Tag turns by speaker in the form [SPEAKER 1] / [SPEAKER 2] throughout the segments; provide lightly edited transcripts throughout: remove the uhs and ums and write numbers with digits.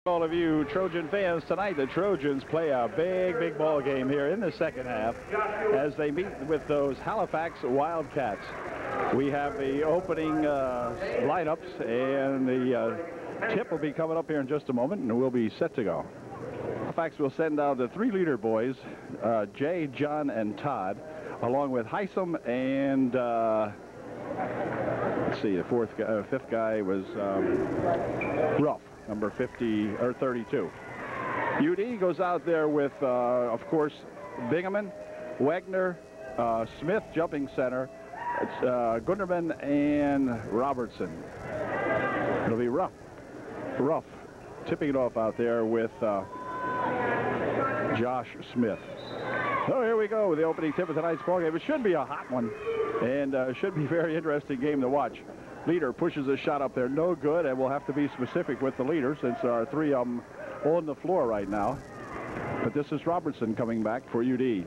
[SPEAKER 1] All of you Trojan fans, tonight the Trojans play a big ball game here in the second half as they meet with those Halifax Wildcats. We have the opening lineups, and the tip will be coming up here in just a moment, and we'll be set to go. Halifax will send out the three leader boys, Jay, John, and Todd, along with Heisem and let's see, the fifth guy was Ruff, number 50 or 32. UD goes out there with, of course, Bingaman, Wagner, Smith, jumping center, Gunderman, and Robertson. It'll be Ruff tipping it off out there with Josh Smith. So here we go with the opening tip of tonight's ball game. It should be a hot one, and should be a very interesting game to watch. Leader pushes a shot up there, no good, and we'll have to be specific with the leader since there are three of them on the floor right now. But this is Robertson coming back for UD.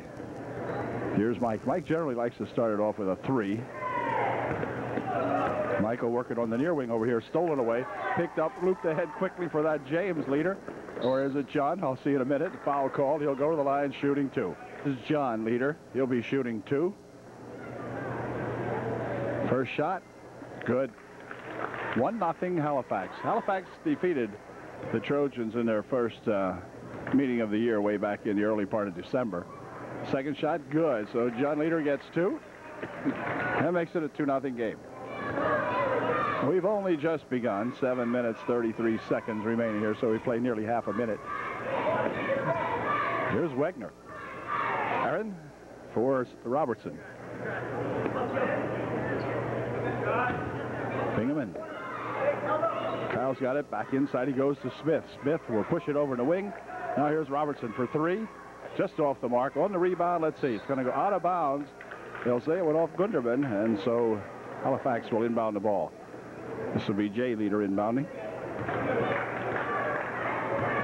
[SPEAKER 1] Here's Mike. Mike generally likes to start it off with a three. Michael working on the near wing over here, stolen away, picked up, looped ahead quickly for that James Leader. Or is it John? I'll see in a minute. Foul called. He'll go to the line shooting two. This is John Leader. He'll be shooting two. First shot. Good. 1-0 Halifax. Halifax defeated the Trojans in their first meeting of the year way back in the early part of December. Second shot, good. So John Leader gets two. That makes it a 2-0 game. We've only just begun. 7 minutes, 33 seconds remaining here, so we play nearly half a minute. Here's Wagner. Aaron for Robertson. Bingaman. Kyle's got it. Back inside he goes to Smith. Smith will push it over in the wing. Now here's Robertson for three. Just off the mark. On the rebound, let's see. It's going to go out of bounds. They'll say it went off Gunderman, and so Halifax will inbound the ball. This will be Jay Leader inbounding.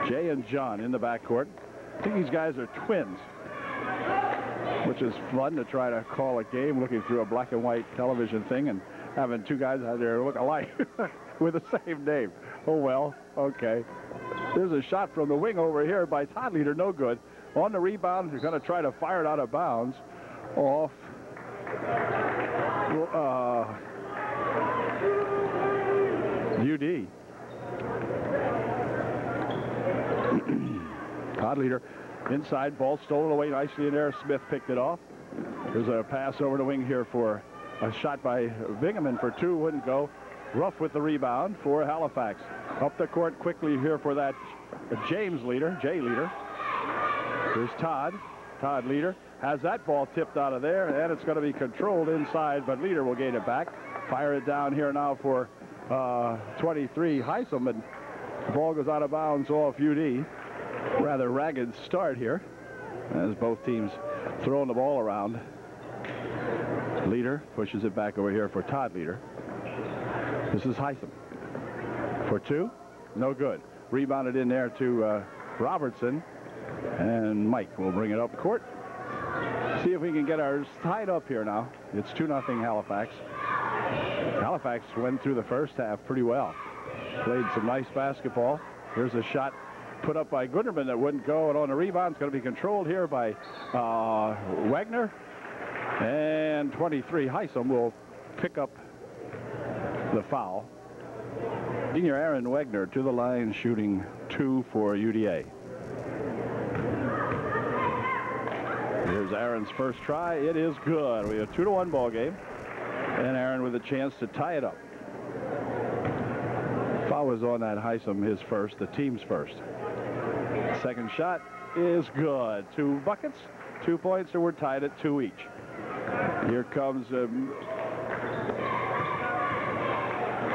[SPEAKER 1] Jay and John in the backcourt. I think these guys are twins, which is fun to try to call a game looking through a black and white television thing and having two guys out there look alike with the same name. Oh, well, okay. There's a shot from the wing over here by Todd Leader, no good. On the rebound, he's going to try to fire it out of bounds off UD. Todd Leader inside, ball stolen away nicely in there. Smith picked it off. There's a pass over the wing here for a shot by Bingaman for two, wouldn't go. Ruff with the rebound for Halifax. Up the court quickly here for that James Leader, Jay Leader. There's Todd. Todd Leader has that ball tipped out of there, and it's going to be controlled inside, but Leader will gain it back. Fire it down here now for 23 Heisem, and the ball goes out of bounds off UD. Rather ragged start here as both teams throwing the ball around. Leader pushes it back over here for Todd Leader. This is Heisem for two. No good. Rebounded in there to Robertson, and Mike will bring it up court. See if we can get ours tied up here now. It's 2-0 Halifax. Halifax went through the first half pretty well. Played some nice basketball. Here's a shot put up by Gunderman that wouldn't go, and on the rebound, it's going to be controlled here by Wagner. And 23 Heisem will pick up the foul. Senior Aaron Wagner to the line shooting two for UDA. Here's Aaron's first try. It is good. We have a 2-1 ball game, and Aaron with a chance to tie it up. Foul was on that Heisem, his first, the team's first. Second shot is good. 2 buckets, 2 points, and we're tied at 2 each. Here comes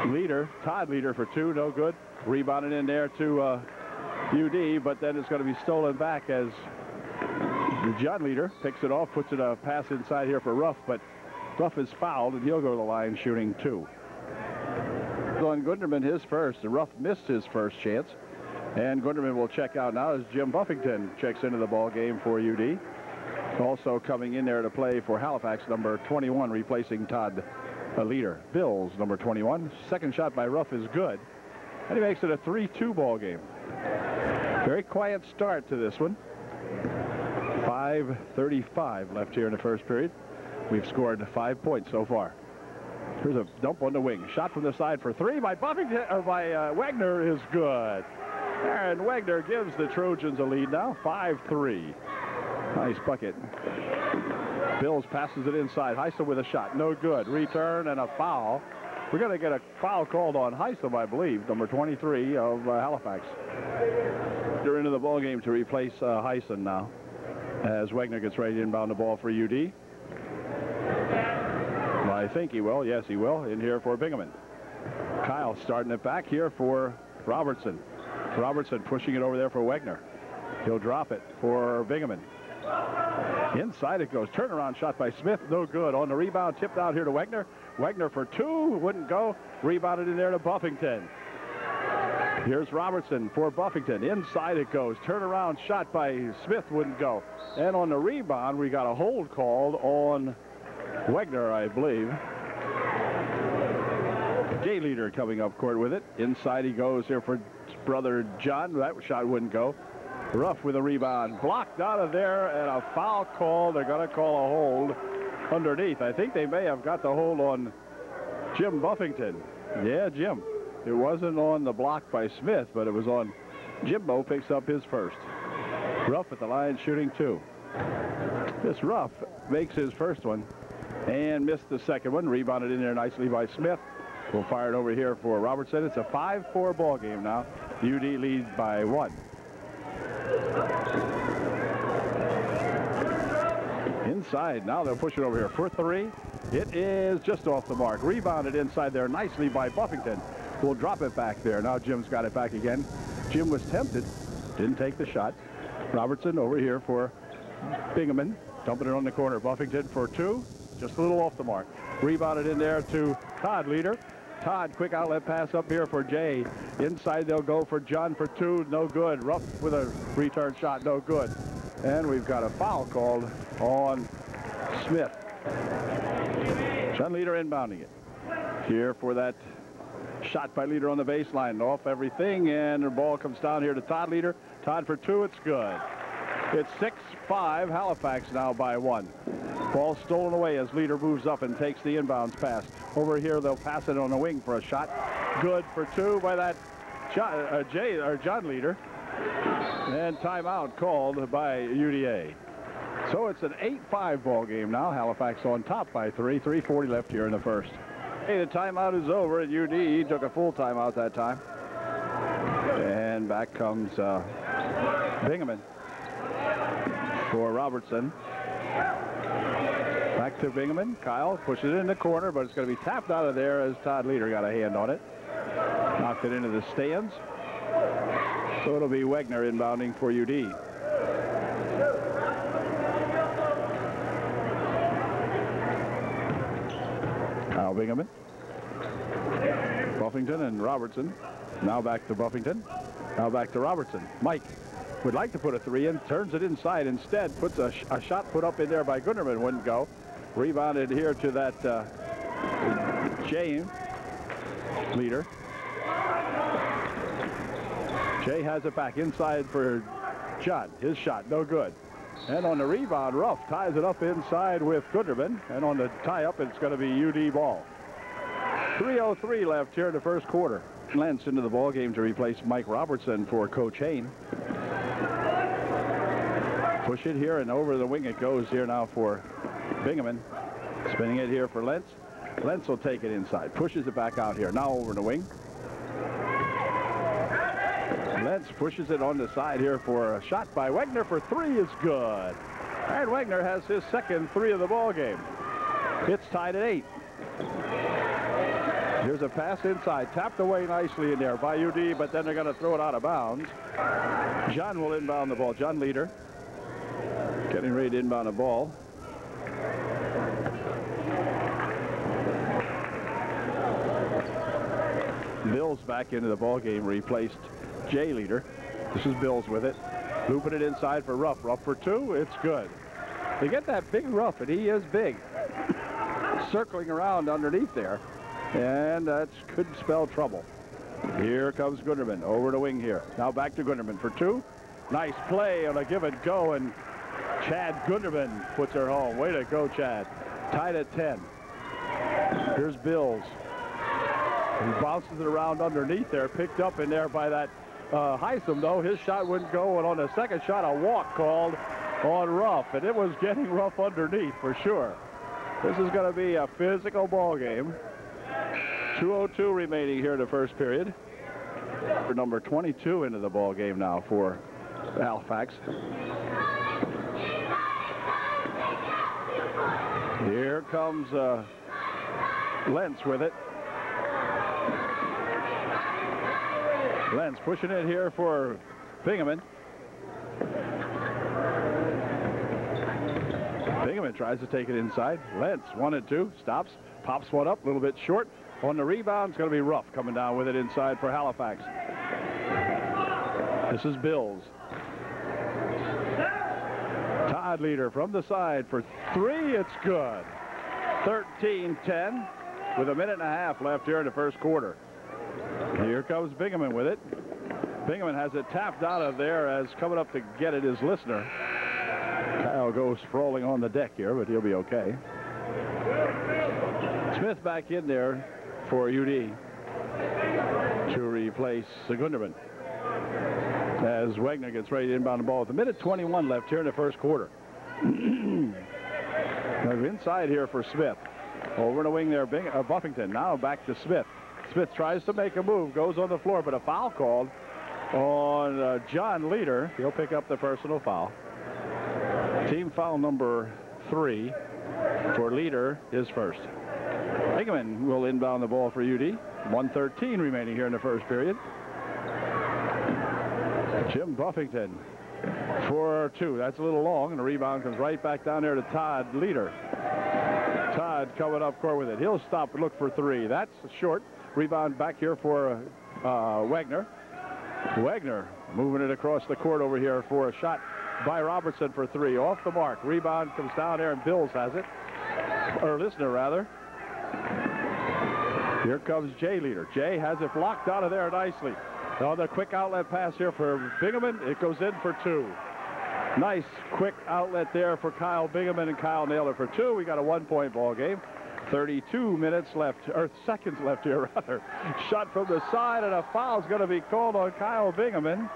[SPEAKER 1] Leader, Todd Leader for 2, no good. Rebounded in there to UD, but then it's going to be stolen back as John Leader picks it off, puts it a pass inside here for Ruff, but Ruff is fouled, and he'll go to the line shooting 2. On Gunderman, his first. Ruff missed his first chance, and Gunderman will check out now as Jim Buffington checks into the ball game for UD. Also coming in there to play for Halifax, number 21, replacing Todd Leader. Bills, number 21. Second shot by Ruff is good, and he makes it a 3-2 ball game. Very quiet start to this one. 5:35 left here in the first period. We've scored 5 points so far. Here's a dump on the wing. Shot from the side for three by Wagner is good. And Wagner gives the Trojans a lead now, 5-3. Nice bucket. Bills passes it inside. Heisel with a shot. No good. Return and a foul. We're going to get a foul called on Heisel, I believe, number 23 of Halifax. They're into the ball game to replace Heisel now, as Wagner gets ready to inbound the ball for UD. I think he will. Yes, he will. In here for Bingaman. Kyle starting it back here for Robertson. Robertson pushing it over there for Wagner. He'll drop it for Bingaman. Inside it goes. Turnaround shot by Smith. No good. On the rebound, tipped out here to Wagner. Wagner for two. Wouldn't go. Rebounded in there to Buffington. Here's Robertson for Buffington. Inside it goes. Turnaround shot by Smith. Wouldn't go. And on the rebound, we got a hold called on Wagner, I believe. J leader coming up court with it. Inside he goes here for brother John. That shot wouldn't go. Ruff with a rebound. Blocked out of there and a foul call. They're going to call a hold underneath. I think they may have got the hold on Jim Buffington. Yeah, Jim. It wasn't on the block by Smith, but it was on Jimbo. Picks up his first. Ruff at the line shooting two. This Ruff makes his first one and missed the second one. Rebounded in there nicely by Smith. We'll fire it over here for Robertson. It's a 5-4 ball game now. UD leads by 1. Inside. Now they'll push it over here for three. It is just off the mark. Rebounded inside there nicely by Buffington. We'll drop it back there. Now Jim's got it back again. Jim was tempted. Didn't take the shot. Robertson over here for Bingaman. Dumping it on the corner. Buffington for two. Just a little off the mark. Rebounded in there to Todd Leader. Todd, quick outlet pass up here for Jay. Inside they'll go for John for two. No good. Ruff with a return shot. No good. And we've got a foul called on Smith. John Leader inbounding it. Here for that shot by Leader on the baseline. Off everything, and the ball comes down here to Todd Leader. Todd for two. It's good. It's 6-5. Halifax now by 1. Ball stolen away as Leader moves up and takes the inbounds pass. Over here, they'll pass it on the wing for a shot. Good for two by that John Leader. And timeout called by UDA. So it's an 8-5 ball game now. Halifax on top by 3. 3:40 left here in the first. Hey, the timeout is over at UD. He took a full timeout that time. And back comes Bingaman for Robertson. Back to Bingaman. Kyle pushes it in the corner, but it's going to be tapped out of there as Todd Leader got a hand on it. Knocked it into the stands. So it'll be Wagner inbounding for UD. Now Bingaman. Buffington and Robertson. Now back to Buffington. Now back to Robertson. Mike would like to put a three in, turns it inside instead, puts a shot put up in there by Gunderman, wouldn't go. Rebounded here to that Jay Leader. Jay has it back inside for John. His shot, no good. And on the rebound, Ruff ties it up inside with Gunderman. And on the tie-up, it's going to be UD ball. 3:03 left here in the first quarter. Lentz into the ball game to replace Mike Robertson for Coach Hain. Push it here and over the wing it goes here now for Bingaman. Spinning it here for Lentz. Lentz will take it inside. Pushes it back out here. Now over the wing. Lentz pushes it on the side here for a shot by Wagner for three. Is good. And Wagner has his second three of the ball game. It's tied at 8. Here's a pass inside. Tapped away nicely in there by UD, but then they're going to throw it out of bounds. John will inbound the ball. John Leader getting ready to inbound the ball. Bills back into the ball game, replaced Jay Leader. This is Bills with it. Looping it inside for Ruff. Ruff for two. It's good. They get that big Ruff, and he is big. Circling around underneath there. And that could spell trouble. Here comes Gunderman over the wing here. Now back to Gunderman for 2. Nice play on a give and go, and Chad Gunderman puts her home. Way to go, Chad. Tied at 10. Here's Bills. He bounces it around underneath there, picked up in there by that Heisem, though. His shot wouldn't go, and on the second shot, a walk called on rough, and it was getting rough underneath for sure. This is going to be a physical ball game. 2:02 remaining here in the first period. For number 22 into the ball game now for Halifax. Here comes Lentz with it. Lentz pushing it here for Bingaman. Bingaman tries to take it inside. Lentz 1 and 2, stops, pops one up, a little bit short. On the rebound, it's going to be Ruff coming down with it inside for Halifax. This is Bills. Todd Leader from the side for 3. It's good. 13-10 with 1.5 minutes left here in the first quarter. Here comes Bingaman with it. Bingaman has it tapped out of there as coming up to get it is Listener. Kyle goes sprawling on the deck here, but he'll be okay. Smith back in there for UD to replace Gunderman as Wagner gets ready to inbound the ball with 1:21 left here in the first quarter. Inside here for Smith. Over in the wing there, Buffington. Now back to Smith. Smith tries to make a move, goes on the floor, but a foul called on John Leader. He'll pick up the personal foul. Team foul number 3 for Leader, his first. Bingaman will inbound the ball for UD. 1:13 remaining here in the first period. Jim Buffington for 2. That's a little long, and the rebound comes right back down there to Todd Leader. Todd coming up court with it. He'll stop and look for 3. That's short. Rebound back here for Wagner. Wagner moving it across the court over here for a shot by Robertson for 3. Off the mark. Rebound comes down there, and Bills has it. Or Listener, rather. Here comes Jay Leader. Jay has it blocked out of there nicely. On the quick outlet pass here for Bingaman. It goes in for 2. Nice quick outlet there for Kyle Bingaman, and Kyle nailed it for 2. We got a 1-point ball game. 32 minutes left, or seconds left here, rather. Shot from the side, and a foul's going to be called on Kyle Bingaman.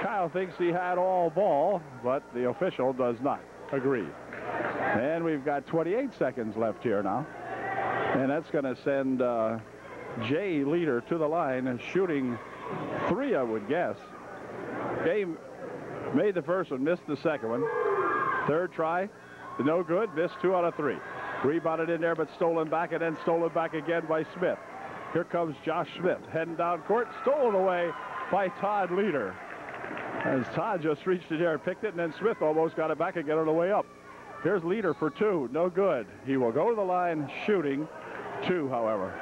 [SPEAKER 1] Kyle thinks he had all ball, but the official does not agree. And we've got 28 seconds left here now. And that's going to send Jay Leader to the line and shooting 3, I would guess. Game made the first one, missed the second one. Third try, no good, missed 2 out of 3. Rebounded in there, but stolen back, and then stolen back again by Smith. Here comes Josh Smith, heading down court, stolen away by Todd Leader. As Todd just reached in there and picked it, and then Smith almost got it back again on the way up. Here's Leader for 2, no good. He will go to the line shooting 2, however.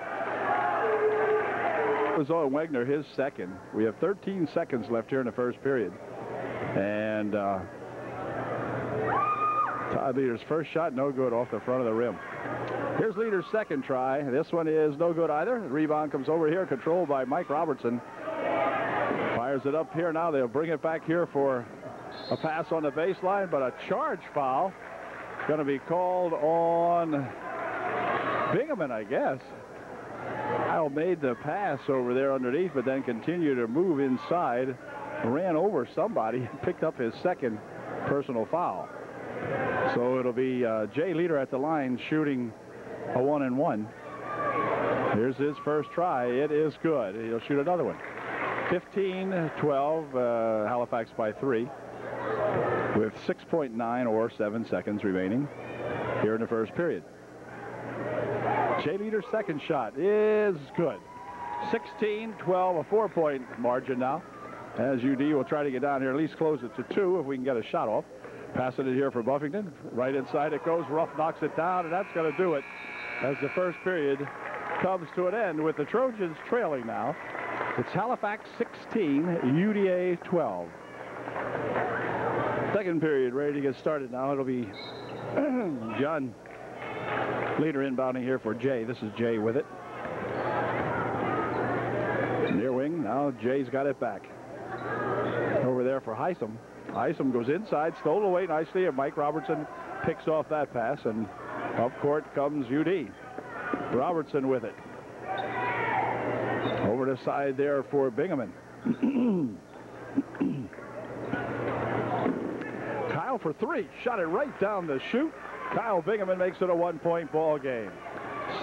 [SPEAKER 1] It was on Wagner, his second. We have 13 seconds left here in the first period. And Todd Leader's first shot, no good off the front of the rim. Here's Leader's second try. This one is no good either. The rebound comes over here, controlled by Mike Robertson. Fires it up here now. They'll bring it back here for a pass on the baseline, but a charge foul is going to be called on Bingaman, I guess. Kyle made the pass over there underneath, but then continued to move inside, ran over somebody, and picked up his second personal foul. So it'll be Jay Leader at the line shooting a 1-and-1. Here's his first try. It is good. He'll shoot another one. 15-12, Halifax by 3 with 6.9 or 7 seconds remaining here in the first period. Jay Leader's second shot is good. 16-12, a 4-point margin now, as UD will try to get down here, at least close it to 2 if we can get a shot off. Passing it here for Buffington. Right inside it goes. Ruff knocks it down, and that's going to do it as the first period comes to an end with the Trojans trailing now. It's Halifax 16, UDA 12. Second period ready to get started now. It'll be John Leader inbounding here for Jay. This is Jay with it. wing. Now Jay's got it back. Over there for Heisem. Heisem goes inside, stole away nicely, and Mike Robertson picks off that pass, and up court comes UD. Robertson with it. Over the side there for Bingaman. Kyle for three. Shot it right down the chute. Kyle Bingaman makes it a one-point ball game.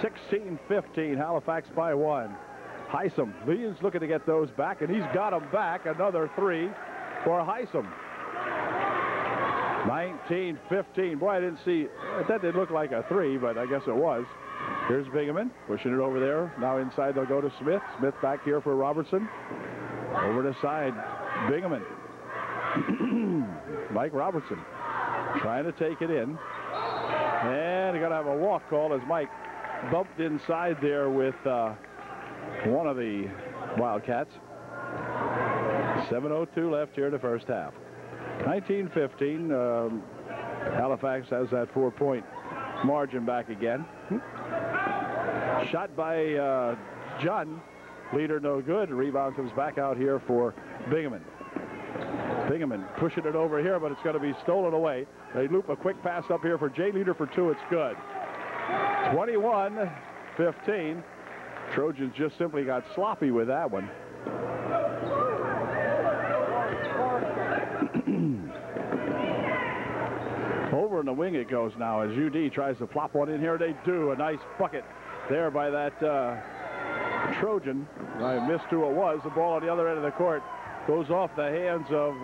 [SPEAKER 1] 16-15, Halifax by one. Heisem, Lee's looking to get those back, and he's got them back. Another three for Heisem. 19-15. Boy, I didn't see, that didn't look like a three, but I guess it was. Here's Bingaman pushing it over there. Now inside they'll go to Smith. Smith back here for Robertson. Over the side, Bingaman. Mike Robertson trying to take it in. And they're going to have a walk call as Mike bumped inside there with one of the Wildcats. 7:02 left here in the first half. 19-15. Halifax has that 4-point margin back again. Shot by John. Leader no good. Rebound comes back out here for Bingaman. Bingaman pushing it over here, but it's going to be stolen away. They loop a quick pass up here for Jay Leader for two. It's good. 21-15. Trojans just simply got sloppy with that one. Over in the wing it goes now as UD tries to flop one in here. They do. A nice bucket there by that Trojan. I missed who it was. The ball on the other end of the court goes off the hands of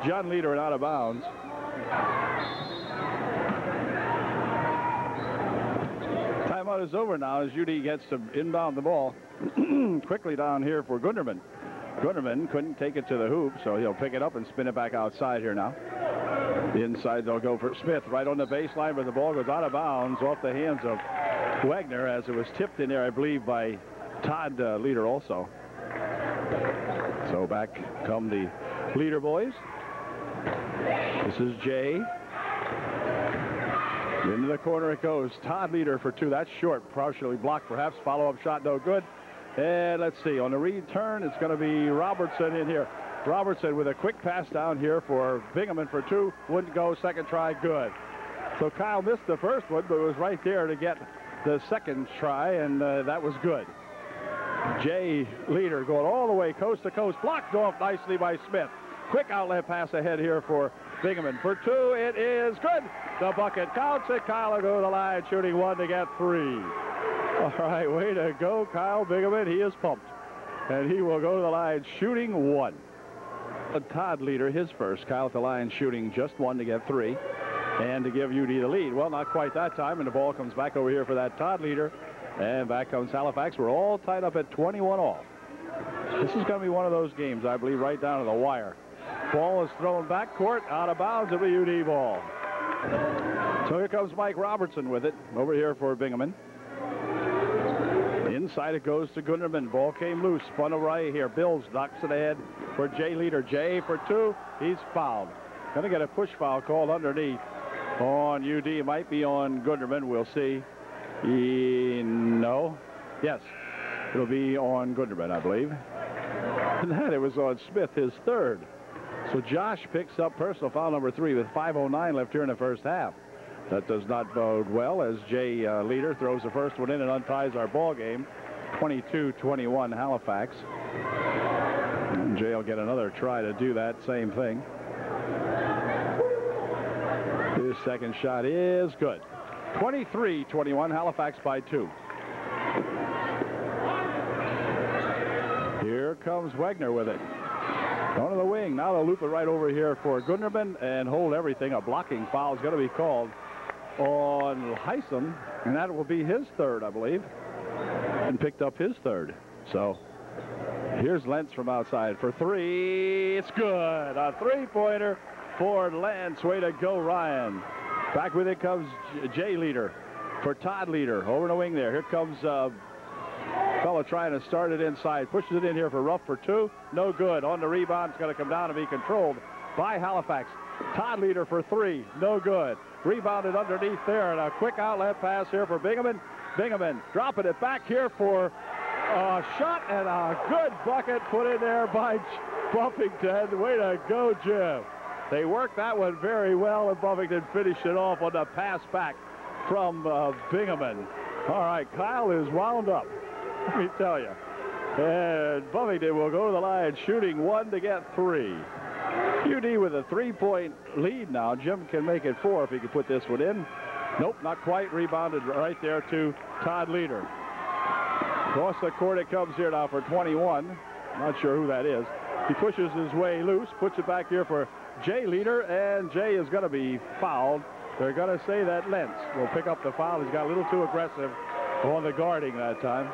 [SPEAKER 1] John Leader and out of bounds. Timeout is over now as UD gets to inbound the ball quickly down here for Gunderman. Gunderman couldn't take it to the hoop, so he'll pick it up and spin it back outside here now. Inside they'll go for Smith right on the baseline, but the ball goes out of bounds off the hands of Wagner as it was tipped in there, I believe, by Todd Leader also. So back come the Leader boys. This is Jay. Into the corner it goes. Todd Leader for two. That's short. Partially blocked, perhaps. Follow-up shot, no good. And let's see. On the return, it's going to be Robertson in here. Robertson with a quick pass down here for Bingaman for two. Wouldn't go. Second try, good. So Kyle missed the first one, but it was right there to get the second try, and that was good. Jay Leader going all the way coast to coast. Blocked off nicely by Smith. Quick outlet pass ahead here for Bingaman. For two, it is good. The bucket counts it. Kyle will go to the line, shooting one to get three. All right, way to go, Kyle Bingaman. He is pumped, and he will go to the line shooting one. Todd Leader, his first. Kyle at the line shooting just one to get three and to give UD the lead. Well, not quite that time, and the ball comes back over here for that Todd Leader. And back comes Halifax. We're all tied up at 21 all. This is going to be one of those games, I believe, right down to the wire. Ball is thrown back court, out of bounds. It'll be UD ball. So here comes Mike Robertson with it over here for Bingaman. Inside it goes to Gunderman. Ball came loose, spun away here. Bills knocks it ahead for Jay Leader. Jay for two. He's fouled. Going to get a push foul called underneath on UD. It might be on Gunderman. We'll see. No. Yes. It'll be on Gunderman, I believe. And then it was on Smith, his third. So Josh picks up personal foul number 3 with 5:09 left here in the first half. That does not bode well as Jay Leader throws the first one in and unties our ball game. 22-21 Halifax. And Jay will get another try to do that same thing. His second shot is good. 23-21 Halifax by 2. Here comes Wagner with it. Going to the wing. Now they'll loop it right over here for Gunderman and hold everything. A blocking foul is going to be called on Heisem, and that will be his third, I believe, and picked up his third. So here's Lentz from outside for three. It's good. A three-pointer for Lentz. Way to go, Ryan. Back with it comes Jay Leader for Todd Leader. Over the wing there. Here comes fella trying to start it inside. Pushes it in here for Ruff for two. No good. On the rebound. It's going to come down and be controlled by Halifax. Todd Leader for three. No good. Rebounded underneath there. And a quick outlet pass here for Bingaman. Bingaman dropping it back here for A shot and a good bucket put in there by Buffington. Way to go, Jim. They worked that one very well, and Buffington finished it off on the pass back from Bingaman. All right, Kyle is wound up, let me tell you. And Buffington will go to the line shooting 1 to get 3. UD with a 3-point lead now. Jim can make it 4 if he can put this one in. Nope, not quite. Rebounded right there to Todd Leader. Across the court it comes here now for 21. Not sure who that is. He pushes his way loose, puts it back here for Jay Leader, and Jay is going to be fouled. They're going to say that Lentz will pick up the foul. He's got a little too aggressive on the guarding that time.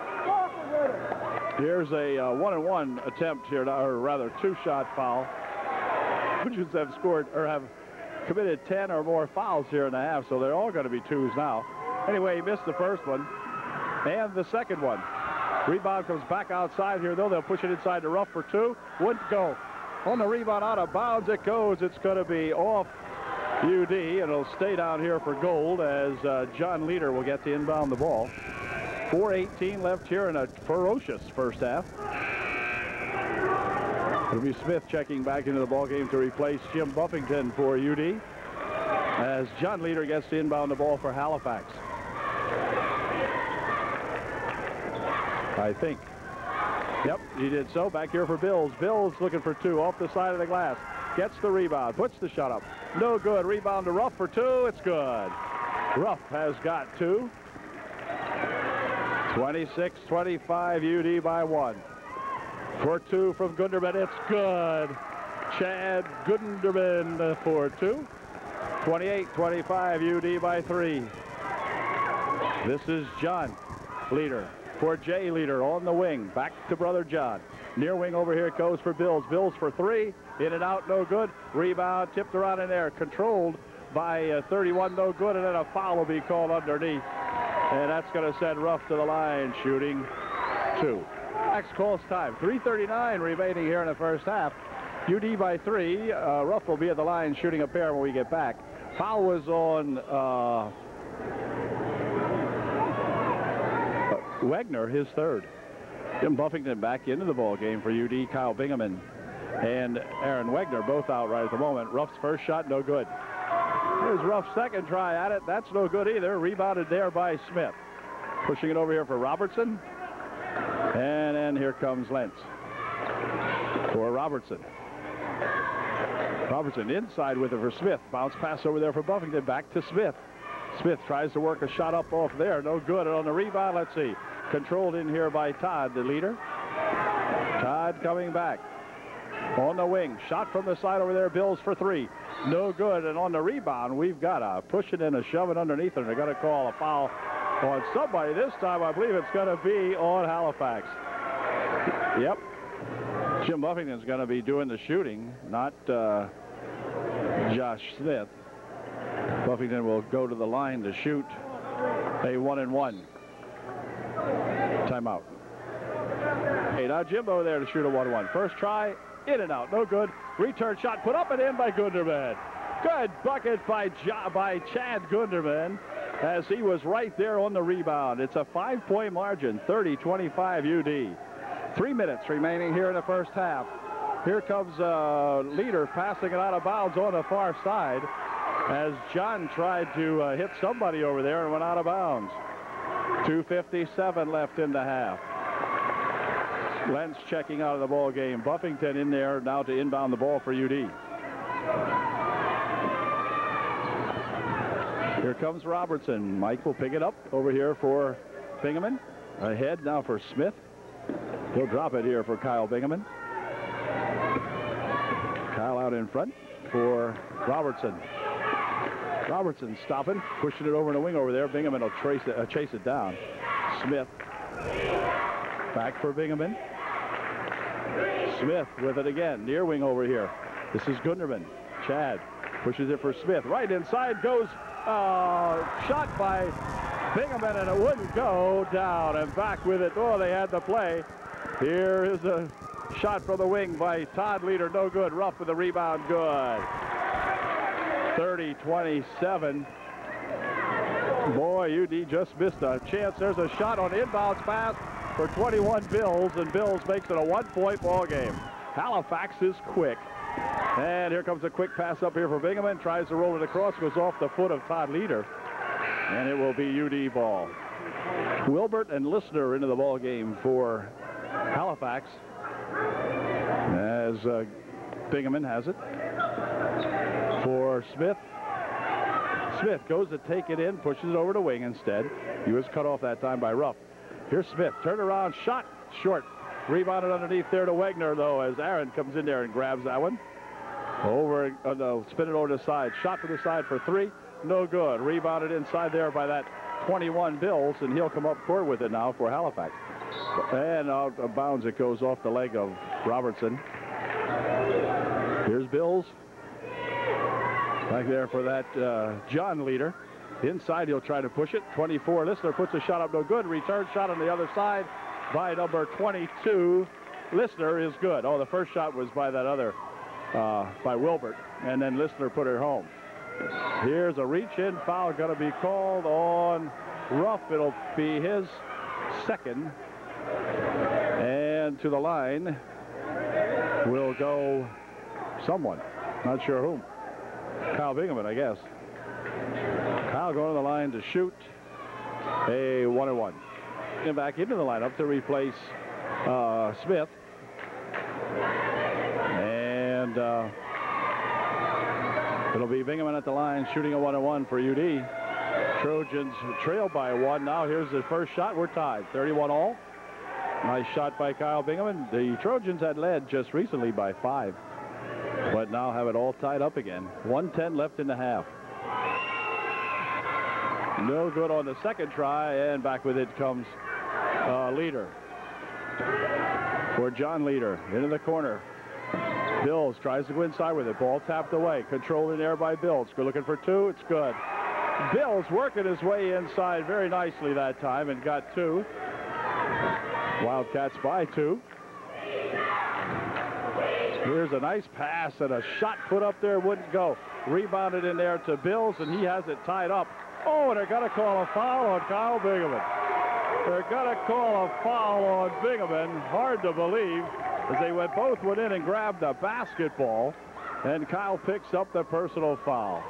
[SPEAKER 1] Here's a 1-and-1 attempt here, or rather 2-shot foul. Trojans have scored or have committed 10 or more fouls here in the half, so they're all going to be 2s now. Anyway, he missed the first one and the second one. Rebound comes back outside here, though. They'll push it inside the rough for 2. Wouldn't go. On the rebound, out of bounds it goes. It's going to be off UD, and it'll stay down here for Gold as John Leader will get to inbound the ball. 4:18 left here in a ferocious first half. It'll be Smith checking back into the ball game to replace Jim Buffington for UD as John Leader gets to inbound the ball for Halifax. I think. Yep, he did so. Back here for Bills. Bills looking for 2 off the side of the glass. Gets the rebound. Puts the shot up. No good. Rebound to Ruff for 2. It's good. Ruff has got 2. 26-25 UD by 1. For 2 from Gunderman. It's good. Chad Gunderman for 2. 28-25 UD by 3. This is John Leader for Jay Leader on the wing. Back to brother John. Near wing over here it goes for Bills. Bills for 3. In and out, no good. Rebound tipped around in there. Controlled by 31, no good. And then a foul will be called underneath. And that's going to send Ruff to the line, shooting 2. Next call's time. 3:39 remaining here in the first half. UD by 3. Ruff will be at the line shooting a pair when we get back. Foul was on Wegner, his 3rd. Jim Buffington back into the ball game for UD. Kyle Bingaman and Aaron Wegner both out right at the moment. Ruff's first shot, no good. Here's Ruff's second try at it. That's no good either. Rebounded there by Smith. Pushing it over here for Robertson. And then here comes Lentz for Robertson. Robertson inside with it for Smith. Bounce pass over there for Buffington. Back to Smith. Smith tries to work a shot up off there. No good. And on the rebound, let's see. Controlled in here by Todd, the leader. Todd coming back. On the wing. Shot from the side over there. Bills for 3. No good. And on the rebound, we've got a push it in, a shove it underneath, and they're going to call a foul on somebody. This time, I believe it's going to be on Halifax. Yep. Jim Buffington's going to be doing the shooting, not Josh Smith. Buffington will go to the line to shoot a 1-and-1. Timeout. Hey, now Jimbo there to shoot a 1-1. First try, in and out, no good. Return shot put up and in by Gunderman. Good bucket by Chad Gunderman as he was right there on the rebound. It's a 5-point margin, 30-25 UD. 3 minutes remaining here in the first half. Here comes Leader passing it out of bounds on the far side as John tried to hit somebody over there and went out of bounds. 2:57 left in the half. Lentz checking out of the ball game. Buffington in there now to inbound the ball for UD. Here comes Robertson. Mike will pick it up over here for Bingaman. Ahead now for Smith. He'll drop it here for Kyle Bingaman. Kyle out in front for Robertson. Robertson stopping, pushing it over in the wing over there. Bingaman will chase it down. Smith back for Bingaman. Smith with it again. Near wing over here. This is Gunderman. Chad pushes it for Smith. Right inside goes shot by Bingaman, and it wouldn't go down. And back with it. Oh, they had the play. Here is a shot from the wing by Todd Leader. No good. Ruff with the rebound. Good. 30-27. Boy, UD just missed a chance. There's a shot on inbounds pass. for 21 Bills, and Bills makes it a 1-point ball game. Halifax is quick. And here comes a quick pass up here for Bingaman. Tries to roll it across, goes off the foot of Todd Leader. And it will be UD ball. Wilbert and Listener into the ball game for Halifax, as Bingaman has it. For Smith. Smith goes to take it in, pushes it over to wing instead. He was cut off that time by Ruff. Here's Smith. Turn around, shot, short. Rebounded underneath there to Wegner, though, as Aaron comes in there and grabs that one. Over, no, spin it over to the side. Shot to the side for 3. No good. Rebounded inside there by that 21 Bills, and he'll come up court with it now for Halifax. And out of bounds it goes off the leg of Robertson. Here's Bills. Back there for that John Leader. Inside he'll try to push it. 24. Listener puts a shot up, no good. Return shot on the other side by number 22. Listener is good. Oh, the first shot was by that other, by Wilbert. And then Listener put it home. Here's a reach-in foul going to be called on Ruff. It'll be his second. And to the line will go someone. Not sure whom. Kyle Bingaman, I guess. Kyle going to the line to shoot a 1-1. And back into the lineup to replace Smith. And it'll be Bingaman at the line shooting a 1-1 for UD. Trojans trail by 1. Now here's the first shot. We're tied. 31 all. Nice shot by Kyle Bingaman. The Trojans had led just recently by 5. But now have it all tied up again. 1:10 left in the half. No good on the second try, and back with it comes Leader. For John Leader, into the corner. Bills tries to go inside with it. Ball tapped away. Controlled in there by Bills. We're looking for 2. It's good. Bills working his way inside very nicely that time and got 2. Wildcats by 2. Here's a nice pass, and a shot put up there wouldn't go. Rebounded in there to Bills, and he has it tied up. Oh, and they're going to call a foul on Kyle Bingaman. They're going to call a foul on Bingaman. Hard to believe, as they both went in and grabbed the basketball, and Kyle picks up the personal foul.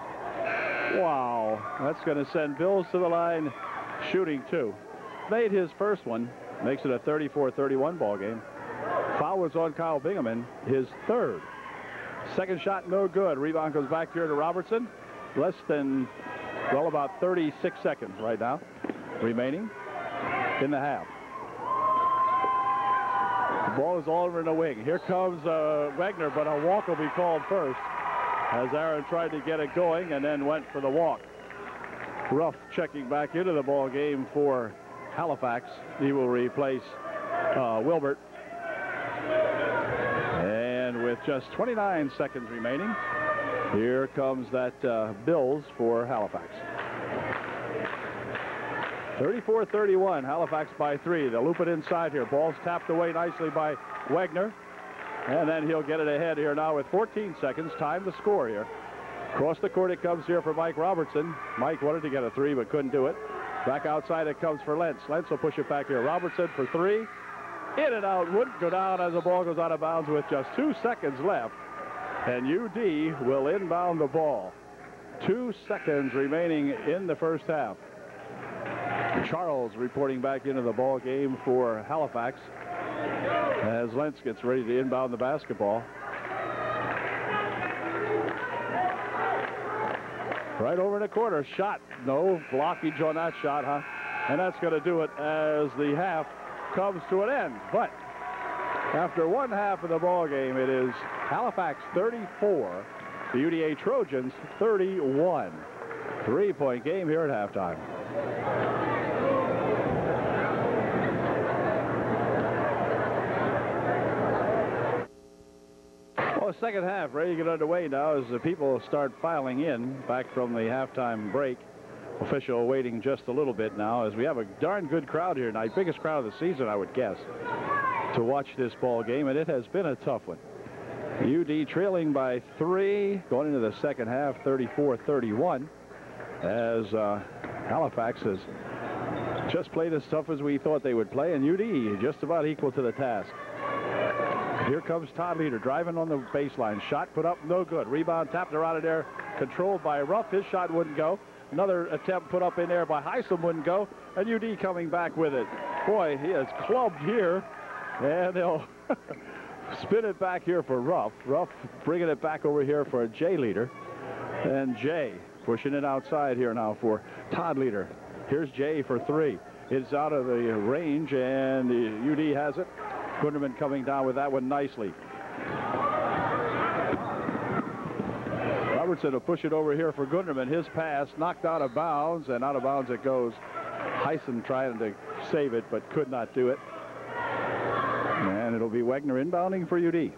[SPEAKER 1] Wow, that's going to send Bills to the line shooting 2. Made his first one, makes it a 34-31 ball game. Foul was on Kyle Bingaman, his 3rd. Second shot, no good. Rebound goes back here to Robertson. Less than, well, about 36 seconds right now remaining in the half. The ball is all over in the wing. Here comes Wegner, but a walk will be called first, as Aaron tried to get it going and then went for the walk. Ruff checking back into the ball game for Halifax. He will replace Wilbert. And with just 29 seconds remaining, here comes that Bills for Halifax. 34-31, Halifax by 3. They'll loop it inside here. Ball's tapped away nicely by Wegner. And then he'll get it ahead here now with 14 seconds. Time to score here. Across the court it comes here for Mike Robertson. Mike wanted to get a 3 but couldn't do it. Back outside it comes for Lentz. Lentz will push it back here. Robertson for 3. In and out, wouldn't go down as the ball goes out of bounds with just 2 seconds left. And UD will inbound the ball. 2 seconds remaining in the first half. Charles reporting back into the ball game for Halifax as Lentz gets ready to inbound the basketball. Right over in the corner. Shot. No blockage on that shot, huh? And that's going to do it as the half comes to an end. But after 1 half of the ball game, it is Halifax 34, the UDA Trojans 31. 3-point game here at halftime. Well, the second half ready to get underway now as the people start filing in back from the halftime break. Official waiting just a little bit now as we have a darn good crowd here tonight. Biggest crowd of the season, I would guess, to watch this ball game, and it has been a tough one. UD trailing by 3 going into the second half, 34-31, as Halifax has just played as tough as we thought they would play, and UD just about equal to the task. Here comes Todd Leader driving on the baseline. Shot put up, no good. Rebound tapped around of there, controlled by Ruff. His shot wouldn't go. Another attempt put up in there by Heisem wouldn't go, and UD coming back with it. Boy, he is clubbed here, and they'll spin it back here for Ruff. Ruff bringing it back over here for Jay Leader, and Jay pushing it outside here now for Todd Leader. Here's Jay for three. It's out of the range, and the UD has it. Gunderman coming down with that one nicely. Robertson will push it over here for Gunderman. His pass knocked out of bounds, and out of bounds it goes. Heisen trying to save it, but could not do it. And it'll be Wegner inbounding for UD.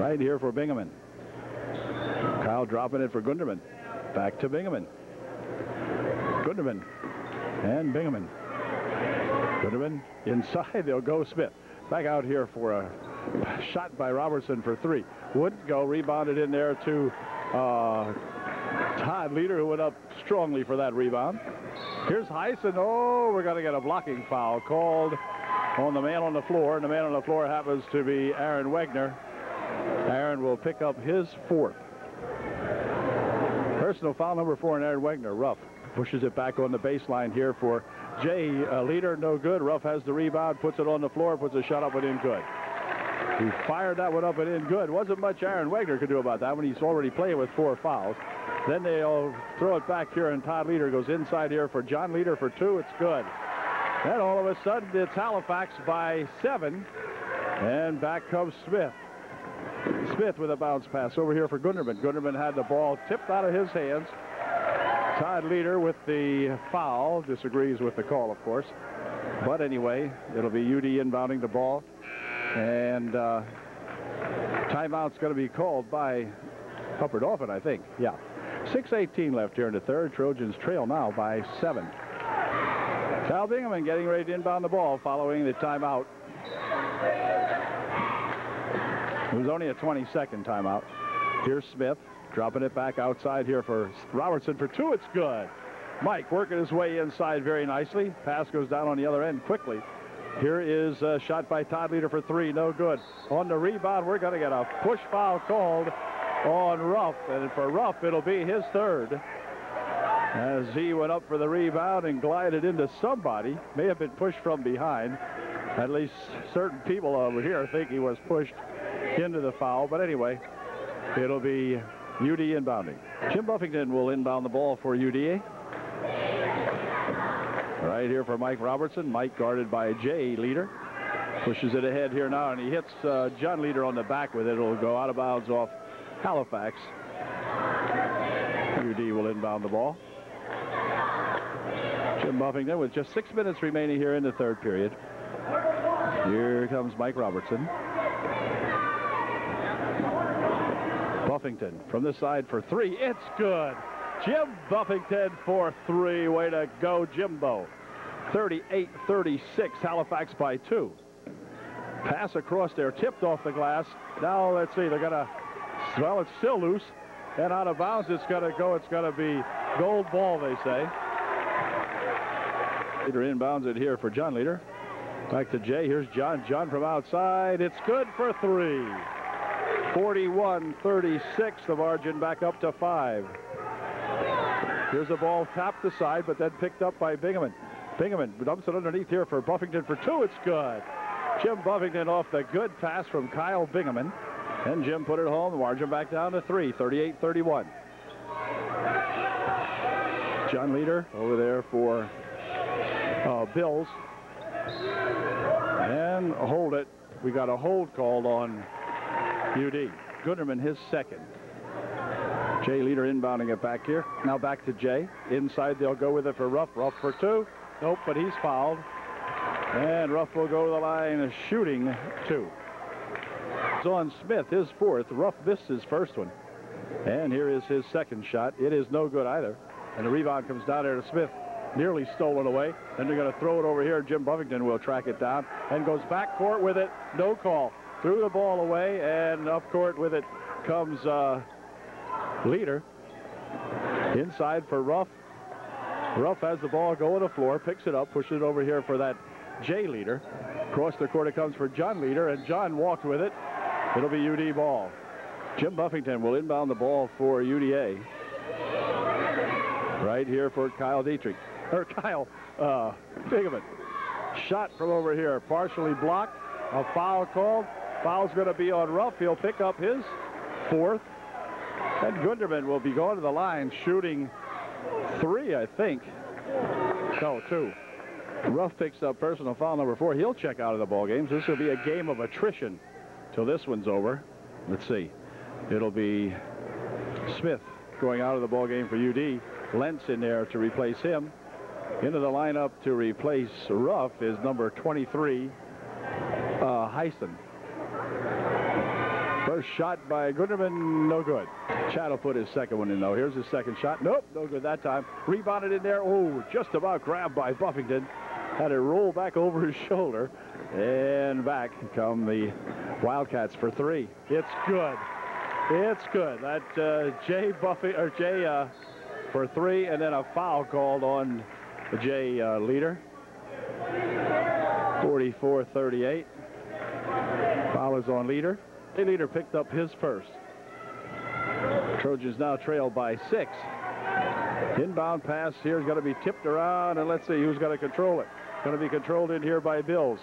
[SPEAKER 1] Right here for Bingaman. Kyle dropping it for Gunderman. Back to Bingaman. Gunderman and Bingaman. Gunderman inside. They'll go Smith. Back out here for a shot by Robertson for three. Wouldn't go. Rebounded in there to Todd Leader, who went up strongly for that rebound. Here's Heisen. Oh, we're going to get a blocking foul called on the man on the floor, and the man on the floor happens to be Aaron Wegner. Aaron will pick up his fourth. Personal foul number 4 on Aaron Wegner. Ruff pushes it back on the baseline here for Jay Leader. No good. Ruff has the rebound, puts it on the floor, puts a shot up and in good. He fired that one up and in good. Wasn't much Aaron Wegner could do about that when he's already playing with 4 fouls. Then they'll throw it back here, and Todd Leader goes inside here for John Leader for 2. It's good. Then all of a sudden it's Halifax by 7, and back comes Smith. Smith with a bounce pass over here for Gunderman. Gunderman had the ball tipped out of his hands. Todd Leader with the foul. Disagrees with the call, of course. But anyway, it'll be UD inbounding the ball. And timeout's going to be called by Upper Dauphin, I think. Yeah. 6:18 left here in the third. Trojans trail now by 7. Cal Bingaman getting ready to inbound the ball following the timeout. It was only a 20-second timeout. Here's Smith dropping it back outside here for Robertson for 2. It's good. Mike working his way inside very nicely. Pass goes down on the other end quickly. Here is a shot by Todd Leader for 3. No good. On the rebound, we're going to get a push foul called on Ruff. And for Ruff, it'll be his 3rd. As he went up for the rebound and glided into somebody. May have been pushed from behind. At least certain people over here think he was pushed into the foul. But anyway, it'll be UD inbounding. Jim Buffington will inbound the ball for UDA. Right here for Mike Robertson. Mike guarded by Jay Leader. Pushes it ahead here now, and he hits John Leader on the back with it. It'll go out of bounds off Halifax. UD will inbound the ball. Jim Buffington with just 6 minutes remaining here in the third period. Here comes Mike Robertson. Buffington from this side for 3. It's good. Jim Buffington for 3. Way to go, Jimbo. 38-36, Halifax by 2. Pass across there, tipped off the glass. Now let's see, they're gonna, well, it's still loose and out of bounds. It's gonna go. It's gonna be gold ball, they say. Leader inbounds it here for John Leader. Back to Jay. Here's John. John from outside. It's good for 3. 41-36, the margin back up to 5. Here's a ball tapped aside, but then picked up by Bingaman. Bingaman dumps it underneath here for Buffington for 2. It's good. Jim Buffington off the good pass from Kyle Bingaman. And Jim put it home. The margin back down to 3, 38-31. John Leader over there for Bills. And hold it. We got a hold called on UD. Gunderman, his 2nd. Jay Leader inbounding it back here. Now back to Jay. Inside, they'll go with it for Ruff. Ruff for 2. Nope, but he's fouled. And Ruff will go to the line shooting 2. It's on Smith, his 4th. Ruff missed his first one. And here is his 2nd shot. It is no good either. And the rebound comes down there to Smith. Nearly stolen away. Then they're going to throw it over here. Jim Buffington will track it down and goes back court with it. No call. Threw the ball away, and up court with it comes Leader. Inside for Ruff. Ruff has the ball, go to the floor, picks it up, pushes it over here for that Jay Leader. Across the court it comes for John Leader, and John walked with it. It'll be UD ball. Jim Buffington will inbound the ball for UDA. Right here for Kyle Dietrich. Or Kyle Bingaman. Shot from over here, partially blocked. A foul called. Foul's going to be on Ruff. He'll pick up his 4th. And Gunderman will be going to the line shooting 3, I think. No, 2. Ruff picks up personal foul number 4. He'll check out of the ball games. This will be a game of attrition till this one's over. Let's see. It'll be Smith going out of the ball game for UD. Lentz in there to replace him. Into the lineup to replace Ruff is number 23, Heisen. First shot by Gunderman, no good. Chad will put his second one in, though. Here's his second shot. Nope, no good that time. Rebounded in there. Oh, just about grabbed by Buffington. Had it roll back over his shoulder. And back come the Wildcats for 3. It's good. It's good. That Jay for 3, and then a foul called on Jay Leader. 44-38. Foul is on Leader. Jay Leader picked up his first. Trojans now trail by 6. Inbound pass here is going to be tipped around, and let's see who's going to control it. Going to be controlled in here by Bills.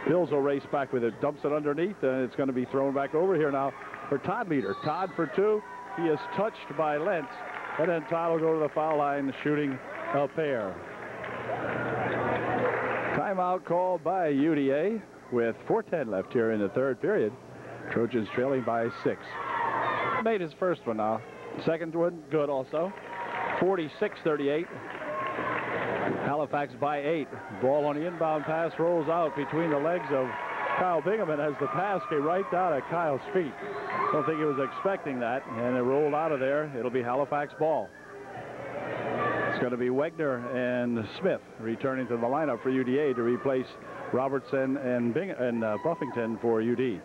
[SPEAKER 1] Bills will race back with it, dumps it underneath, and it's going to be thrown back over here now for Todd Leader. Todd for 2. He is touched by Lentz, and then Todd will go to the foul line shooting a pair. Timeout called by UDA with 4:10 left here in the 3rd period. Trojans trailing by 6. Made his first one now. Second one, good also. 46-38. Halifax by 8. Ball on the inbound pass rolls out between the legs of Kyle Bingaman as the pass came right down at Kyle's feet. Don't think he was expecting that, and it rolled out of there. It'll be Halifax ball. It's going to be Wegner and Smith returning to the lineup for UDA to replace Robertson and Buffington for UD.